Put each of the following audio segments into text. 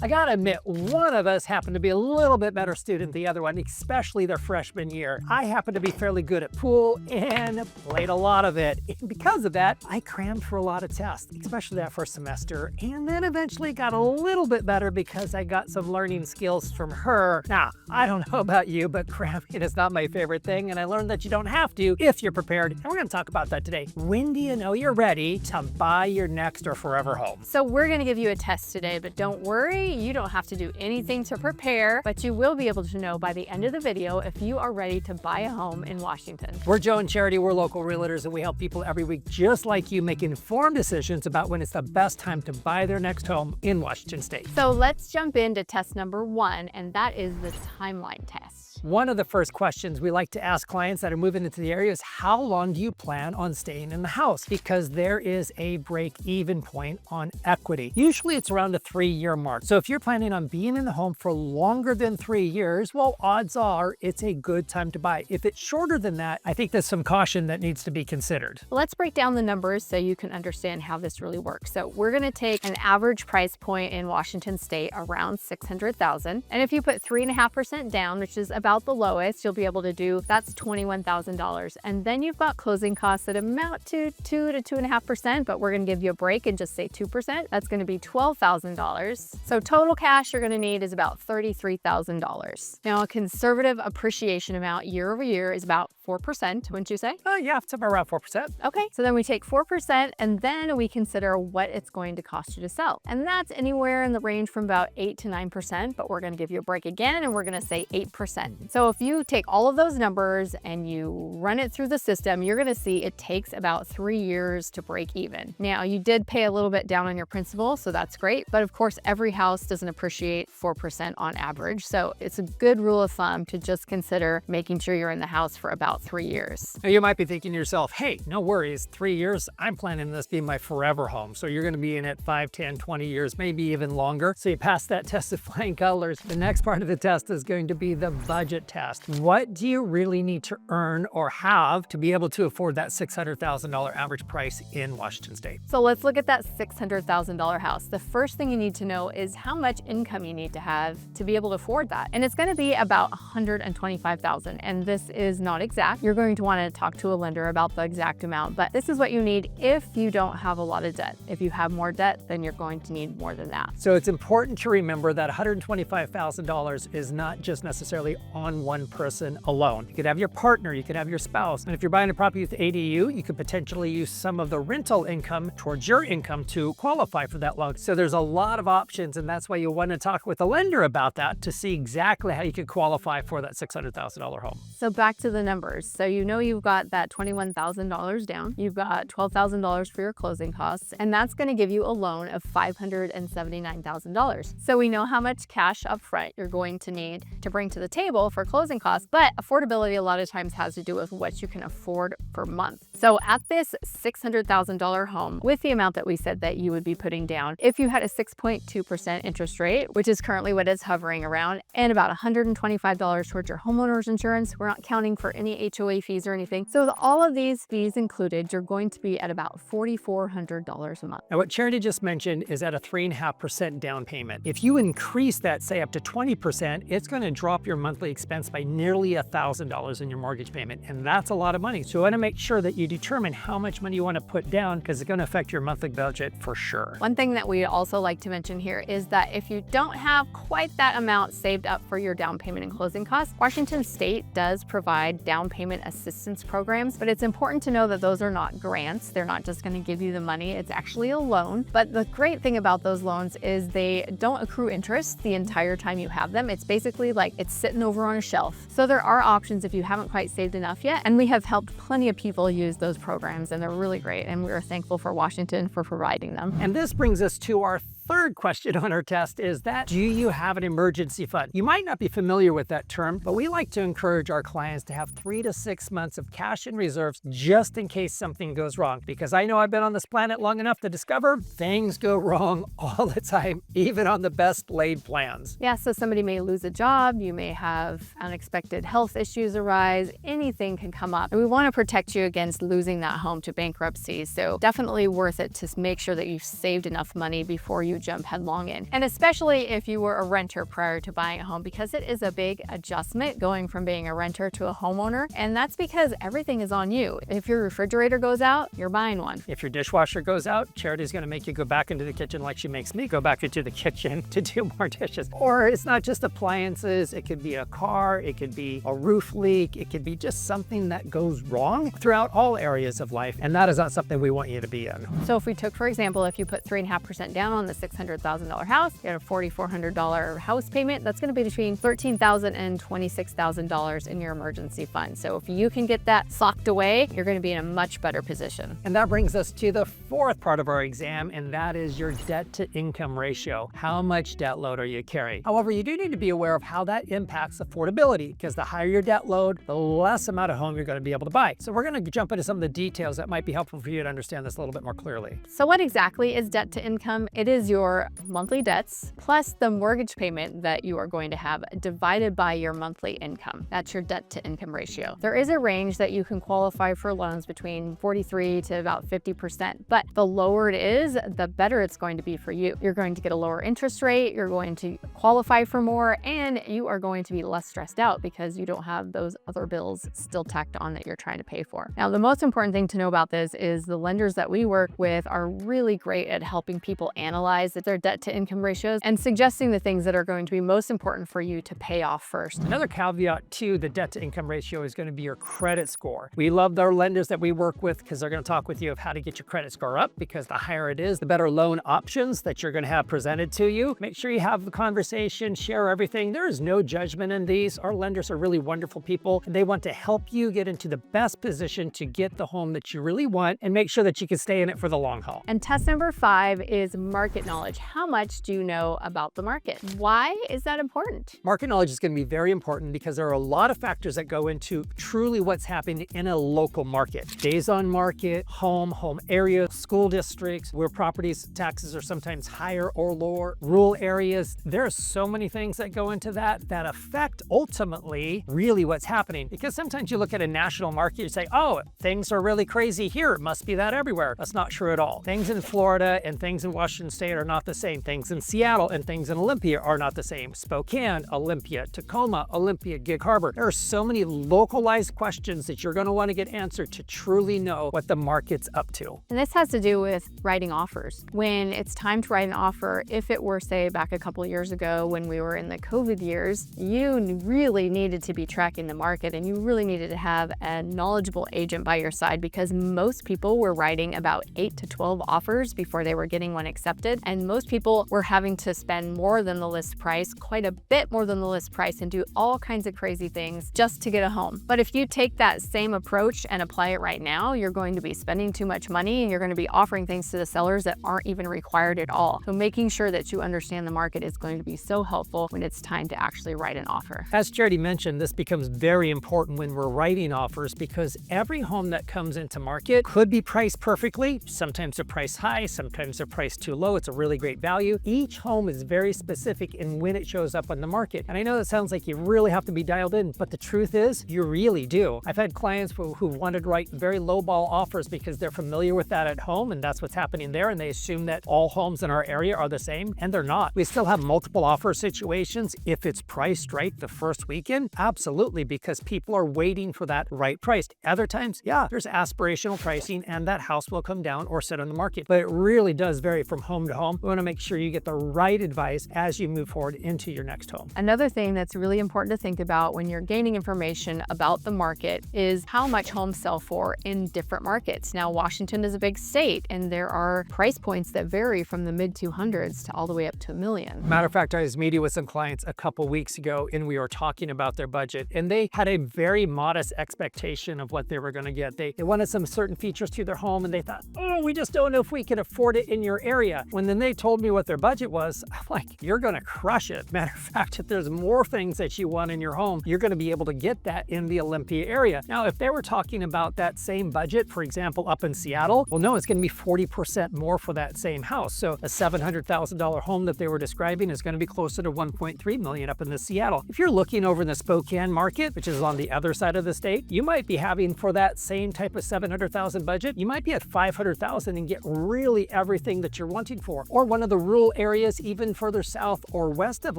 I gotta admit, one of us happened to be a little bit better student than the other one, especially their freshman year. I happened to be fairly good at pool and played a lot of it. And because of that, I crammed for a lot of tests, especially that first semester, and then eventually got a little bit better because I got some learning skills from her. Now, I don't know about you, but cramming is not my favorite thing, and I learned that you don't have to if you're prepared, and we're gonna talk about that today. When do you know you're ready to buy your next or forever home? So we're gonna give you a test today, but don't worry, you don't have to do anything to prepare, but you will be able to know by the end of the video if you are ready to buy a home in Washington. We're Joe and Charity, we're local realtors, and we help people every week just like you make informed decisions about when it's the best time to buy their next home in Washington State. So let's jump into test number 1, and that is the timeline test. One of the first questions we like to ask clients that are moving into the area is, how long do you plan on staying in the house? Because there is a break-even point on equity. Usually it's around a 3-year mark. So if you're planning on being in the home for longer than 3 years, well, odds are it's a good time to buy. If it's shorter than that, I think there's some caution that needs to be considered. Let's break down the numbers so you can understand how this really works. So we're gonna take an average price point in Washington State around $600,000. And if you put 3.5% down, which is about the lowest you'll be able to do, that's $21,000. And then you've got closing costs that amount to 2 to 2.5%, but we're gonna give you a break and just say 2%. That's gonna be $12,000. So total cash you're gonna need is about $33,000. Now, a conservative appreciation amount year over year is about 4%, wouldn't you say? Yeah, somewhere around 4%. Okay, so then we take 4% and then we consider what it's going to cost you to sell. And that's anywhere in the range from about 8 to 9%, but we're gonna give you a break again and we're gonna say 8%. So if you take all of those numbers and you run it through the system, you're gonna see it takes about 3 years to break even. Now, you did pay a little bit down on your principal, so that's great. But of course, every house doesn't appreciate 4% on average. So it's a good rule of thumb to just consider making sure you're in the house for about 3 years. Now, you might be thinking to yourself, hey, no worries, 3 years, I'm planning this being my forever home. So you're gonna be in it 5, 10, 20 years, maybe even longer. So you pass that test of flying colors. The next part of the test is going to be the budget test. What do you really need to earn or have to be able to afford that $600,000 average price in Washington State? So let's look at that $600,000 house. The first thing you need to know is how much income you need to have to be able to afford that. And it's gonna be about $125,000. And this is not exact. You're going to wanna talk to a lender about the exact amount, but this is what you need if you don't have a lot of debt. If you have more debt, then you're going to need more than that. So it's important to remember that $125,000 is not just necessarily on one person alone. You could have your partner, you could have your spouse. And if you're buying a property with ADU, you could potentially use some of the rental income towards your income to qualify for that loan. So there's a lot of options, and that's why you want to talk with a lender about that to see exactly how you could qualify for that $600,000 home. So back to the numbers. So you know you've got that $21,000 down, you've got $12,000 for your closing costs, and that's going to give you a loan of $579,000. So we know how much cash up front you're going to need to bring to the table for closing costs, but affordability a lot of times has to do with what you can afford per month. So at this $600,000 home, with the amount that we said that you would be putting down, if you had a 6.2% interest rate, which is currently what it's hovering around, and about $125 towards your homeowner's insurance, we're not counting for any HOA fees or anything. So with all of these fees included, you're going to be at about $4,400 a month. Now, what Charity just mentioned is at a 3.5% down payment. If you increase that, say up to 20%, it's going to drop your monthly expense by nearly $1,000 in your mortgage payment, and that's a lot of money. So you want to make sure that you determine how much money you want to put down, because it's going to affect your monthly budget for sure. One thing that we also like to mention here is that if you don't have quite that amount saved up for your down payment and closing costs, Washington State does provide down payment assistance programs, but it's important to know that those are not grants. They're not just going to give you the money. It's actually a loan. But the great thing about those loans is they don't accrue interest the entire time you have them. It's basically like it's sitting over on a shelf. So there are options if you haven't quite saved enough yet. And we have helped plenty of people use those programs, and they're really great. And we are thankful for Washington for providing them. And this brings us to our third question on our test is that, do you have an emergency fund? You might not be familiar with that term, but we like to encourage our clients to have 3 to 6 months of cash in reserves just in case something goes wrong. Because I know I've been on this planet long enough to discover things go wrong all the time, even on the best laid plans. Yeah, so somebody may lose a job, you may have unexpected health issues arise, anything can come up. And we want to protect you against losing that home to bankruptcy. So definitely worth it to make sure that you've saved enough money before you to jump headlong in. And especially if you were a renter prior to buying a home, because it is a big adjustment going from being a renter to a homeowner. And that's because everything is on you. If your refrigerator goes out, you're buying one. If your dishwasher goes out, Charity's gonna make you go back into the kitchen like she makes me go back into the kitchen to do more dishes. Or it's not just appliances, it could be a car, it could be a roof leak, it could be just something that goes wrong throughout all areas of life. And that is not something we want you to be in. So if we took, for example, if you put 3.5% down on the $600,000 house, you had a $4,400 house payment, that's gonna be between $13,000 and $26,000 in your emergency fund. So if you can get that socked away, you're gonna be in a much better position. And that brings us to the fourth part of our exam, and that is your debt to income ratio. How much debt load are you carrying? However, you do need to be aware of how that impacts affordability, because the higher your debt load, the less amount of home you're going to be able to buy. So we're going to jump into some of the details that might be helpful for you to understand this a little bit more clearly. So what exactly is debt to income? It is your monthly debts plus the mortgage payment that you are going to have divided by your monthly income. That's your debt to income ratio. There is a range that you can qualify for loans between 43 to about 50%, but the lower it is, the better it's going to be for you. You're going to get a lower interest rate, you're going to qualify for more, and you are going to be less stressed out because you don't have those other bills still tacked on that you're trying to pay for. Now, the most important thing to know about this is the lenders that we work with are really great at helping people analyze their debt to income ratios and suggesting the things that are going to be most important for you to pay off first. Another caveat to the debt to income ratio is going to be your credit score. We love our lenders that we work with because they're going to talk with you of how to get your credit score up, because the higher it is, the better loan options that you're going to have presented to you. Make sure you have the conversation, share everything. There is no judgment in these. Our lenders are really wonderful people, and they want to help you get into the best position to get the home that you really want and make sure that you can stay in it for the long haul. And test number 5 is market knowledge. How much do you know about the market? Why is that important? Market knowledge is going to be very important because there are a lot of factors that go into truly what's happening in a local market. Days on market, home area, school districts, where properties taxes are sometimes higher or lower, rural areas. There are so many things that go into that affect ultimately really what's happening. Because sometimes you look at a national market, you say, oh, things are really crazy here. It must be that everywhere. That's not true at all. Things in Florida and things in Washington State are not the same. Things in Seattle and things in Olympia are not the same. Spokane, Olympia, Tacoma, Olympia, Gig Harbor. There are so many localized questions that you're going to want to get answered to truly know what the market's up to. And this has to do with writing offers. When it's time to write an offer, if it were, say, back a couple of years ago when we were in the COVID years, you really needed to be tracking the market and you really needed to have a knowledgeable agent by your side, because most people were writing about 8 to 12 offers before they were getting one accepted. And most people were having to spend more than the list price, quite a bit more than the list price, and do all kinds of crazy things just to get a home. But if you take that same approach and apply it right now, you're going to be spending too much money and you're going to be offering things to the sellers that aren't even required at all. So making sure that you understand the market is going to be so helpful when it's time to actually write an offer. As Charity mentioned, this becomes very important when we're writing offers, because every home that comes into market could be priced perfectly. Sometimes they're priced high, sometimes they're priced too low. It's a really great value. Each home is very specific in when it shows up on the market. And I know that sounds like you really have to be dialed in, but the truth is you really do. I've had clients who wanted to write very lowball offers because they're familiar with that at home and that's what's happening there, and they assume that all homes in our area are the same, and they're not. We still have multiple offer situations if it's priced right the first weekend. Absolutely, because people are waiting for that right price. Other times, yeah, there's aspirational pricing and that house will come down or sit on the market. But it really does vary from home to home. We want to make sure you get the right advice as you move forward into your next home. Another thing that's really important to think about when you're gaining information about the market is how much homes sell for in different markets. Now, Washington is a big state and there are price points that vary from the mid 200s to all the way up to $1 million. Matter of fact, I was meeting with some clients a couple weeks ago and we were talking about their budget, and they had a very modest expectation of what they were going to get. They wanted some certain features to their home and they thought, oh, we just don't know if we can afford it in your area. When then they told me what their budget was, I'm like, you're going to crush it. Matter of fact, if there's more things that you want in your home, you're going to be able to get that in the Olympia area. Now, if they were talking about that same budget, for example, up in Seattle, well, no, it's going to be 40% more for that same house. So a $700,000 home that they were describing is going to be closer to $1.3 million up in the Seattle. If you're looking over in the Spokane market, which is on the other side of the state, you might be having, for that same type of $700,000 budget, you might be at $500,000 and get really everything that you're wanting for. or one of the rural areas even further south or west of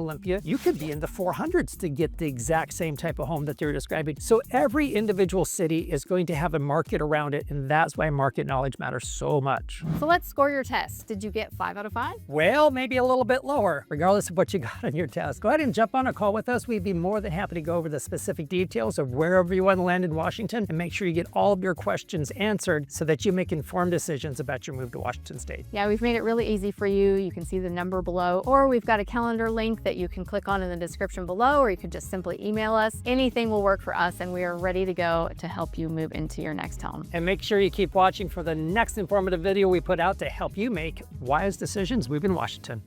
Olympia, you could be in the 400s to get the exact same type of home that they're describing. So every individual city is going to have a market around it, and that's why market knowledge matters so much. So let's score your test. Did you get 5 out of 5? Well, maybe a little bit lower, regardless of what you got on your test. Go ahead and jump on a call with us. We'd be more than happy to go over the specific details of wherever you want to land in Washington and make sure you get all of your questions answered so that you make informed decisions about your move to Washington State. Yeah, we've made it really easy for you. You can see the number below, or we've got a calendar link that you can click on in the description below, or you could just simply email us. Anything will work for us, and we are ready to go to help you move into your next home. And make sure you keep watching for the next informative video we put out to help you make wise decisions moving to Washington.